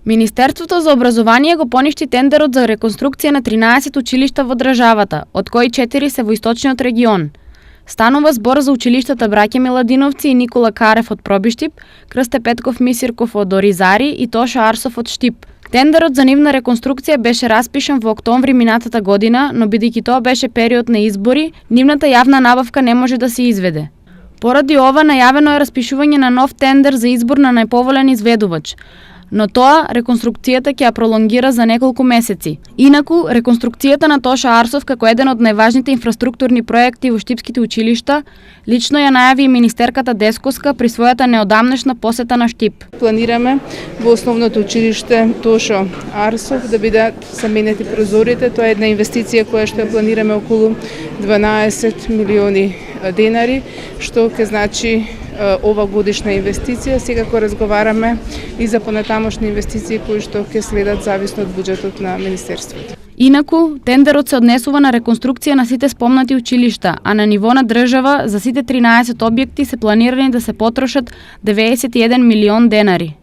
Министерството за образование го поништи тендерот за реконструкција на 13 училишта во државата, од кои 4 се во источниот регион. Станува збор за училиштата Браќа Миладиновци и Никола Карев од Пробиштип, Крсте Петков Мисирков од Оризари и Тоша Арсов од Штип. Тендерот за нивна реконструкција беше распишан во октомври минатата година, но бидејќи тоа беше период на избори, нивната јавна набавка не може да се изведе. Поради ова најавено е распишување на нов тендер за избор на најповолен изведувач, но тоа реконструкцијата ќе ја пролонгира за неколку месеци. Инаку, реконструкцијата на Тоша Арсов како еден од најважните инфраструктурни проекти во штипските училишта, лично ја најави и министерката Дескоска при својата неодамнешна посета на Штип. Планираме во основното училиште Тошо Арсов да бидат заменети прозорите. Тоа е една инвестиција која што ја планираме околу 12 милиони денари, што ќе значи ова годишна инвестиција. Секако разговараме и за понатамошни инвестиции кои што ќе следат зависно од буџетот на министерството. Инаку, тендерот се однесува на реконструкција на сите спомнати училишта, а на ниво на држава за сите 13 објекти се планирани да се потрошат 91 милион денари.